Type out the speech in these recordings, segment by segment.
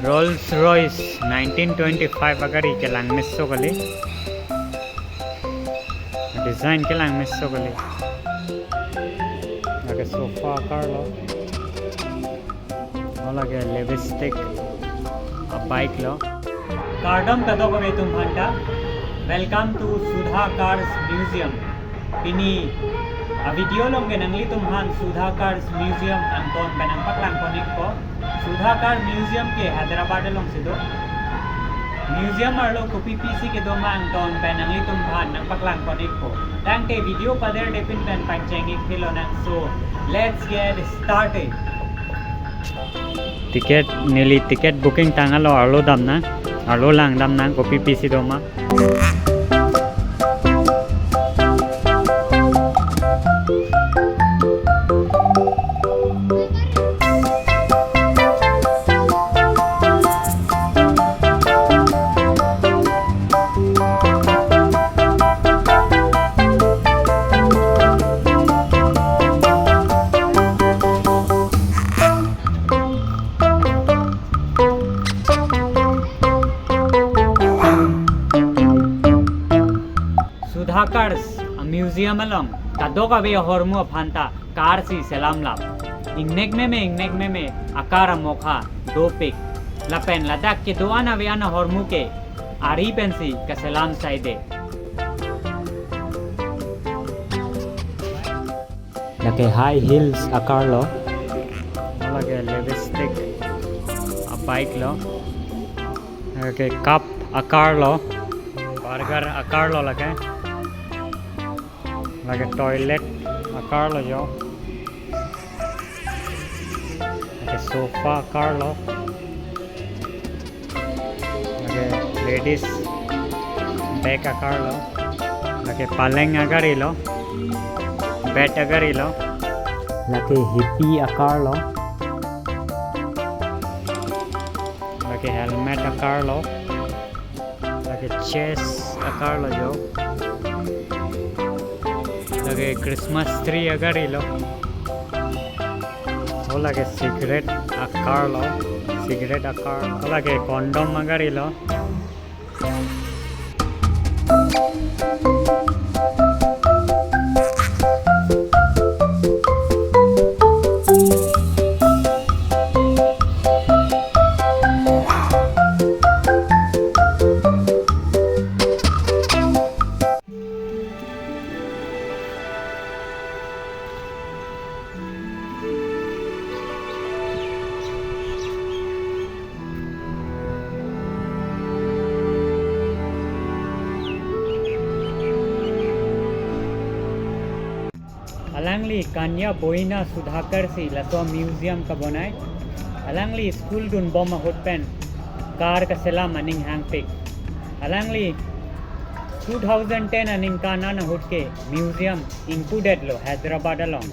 Rolls Royce 1925 agari ke lang misso gali design ke lang misso gali lage sofa karlo lage lipstick a bike lo cardam kado ko tum phanta welcome to Sudha Cars Museum ini a video long ke nangli tum han Sudha Cars Museum angkon benang paklang konik ko Sudha Car Museum के हैदराबाद लोग से दो museum और लोग copy PC के दो मांग तो उन पैनंगली तुम भान नंग पकलांग कोनिक को तंग के वीडियो पदेर डेपिन पेन पंचेंगी खिलो नंग so let's get started ticket नेली टिकट बुकिंग तांगलो आलो दाम ना आलो लांग दाम ना कॉपी पीसी दो मा Sudha Cars Museum along kado ka be hormu phanta car si selam lap ingnek me akara mokha do pik lapen ladak ke do ana ve ana hormu ke ari pensi ka selam saide lake high heels akarlo lage lipstick a bike lo lage cup akarlo burger akarlo lage lage toilet akar lo yo lage sofa akar lo lage ladies bag akar lo lage paleng agari lo bed agari lo lage hippie akar lo lage helmet akar lo lage chest akar lo yo लगे Christmas tree अगर लो वो लगे cigarette आकार लो cigarette आकार वो लगे condom अगर लो अलंगली कान्या बोइना सुधाकर सी लसो museum का बनाए अलंगली स्कूल डून बोमा होटपेन कार का सेला मनिंग हैंग पिक अलंगली 2010 अनिंग का नाना होट के म्यूजियम इंक्लूडेड लो हैदराबाद अलोंग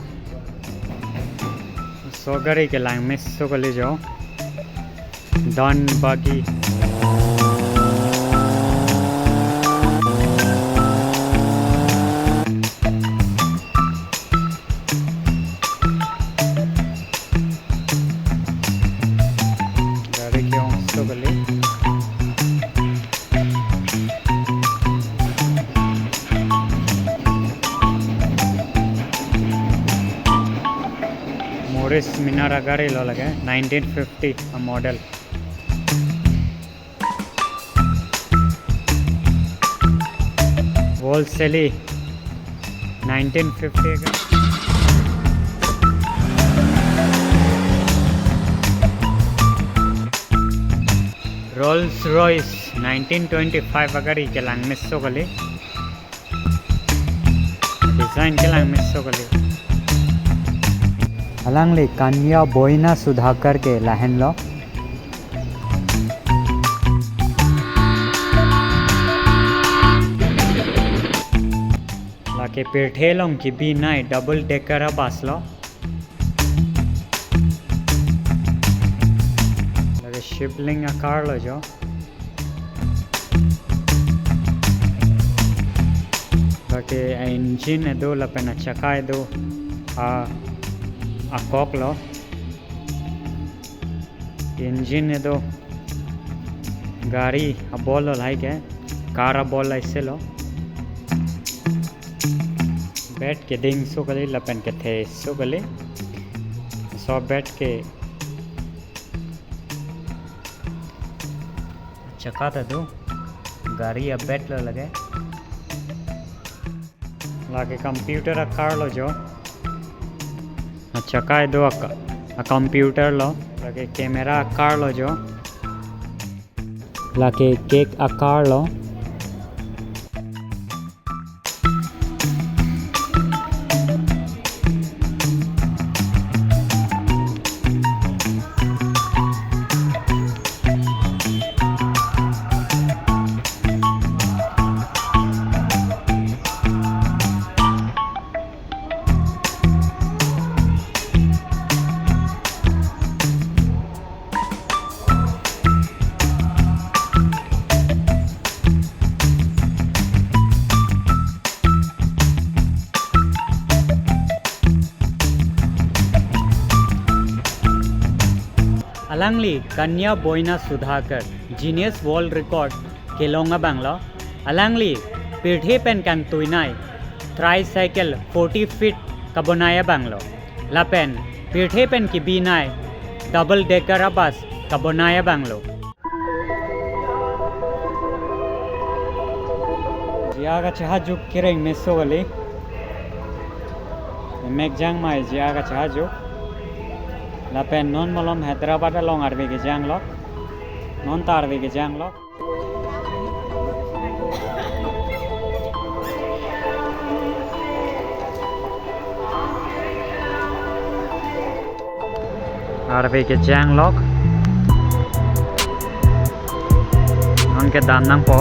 सोगरी के लांग मिस सोगली जो डॉन बागी मोरिस मिनार गाड़ी लो लगे 1950 मॉडल वोल्सेली 1950 का रोल्स रॉयस 1925 अगर के लांग मिस्सो गली डिजाइन के लांग मिस्सो गली अलंगली कान्या बोइना सुधाकर के लहन लो लाके पेठे लोंग की बी नाई डबल डेकर बस लो लगे शिपलिंग आकार लो जो लाके इंजन दो लपेना चकाए दो a coplo engine do गाड़ी अब बोल लो लाइक है कार अब बोल इससे लो बैठ के डिंग सो गली लपन के थे सो गली सब बैठ के चका था दो गाड़ी अब बैठ लो लगे लाके कंप्यूटर कार लो जो चका है दो कंप्यूटर लो लाके कैमरा कार लो जो लाके केक आकार लो अलंगली कन्या बोइना सुधाकर जीनियस वर्ल्ड रिकॉर्ड केलोंगा बांग्ला अलंगली पीढ़ी पेन कैन तुइनाई ट्राईसाइकिल 40 फीट कबोनाया बांग्लो लापेन पीढ़ी पेन की बीनाई डबल डेकर बस कबोनाया बांग्लो जियागा चाहजुक किरेंग मेसो वाली मेगजांग माई जियागा चाहजुक लापेन नॉन मलम हैदराबाद लोंग आरवी के जांग लोग नॉन तारवी के जांग लोग आरवी के जांग लोग उनके दानंग पो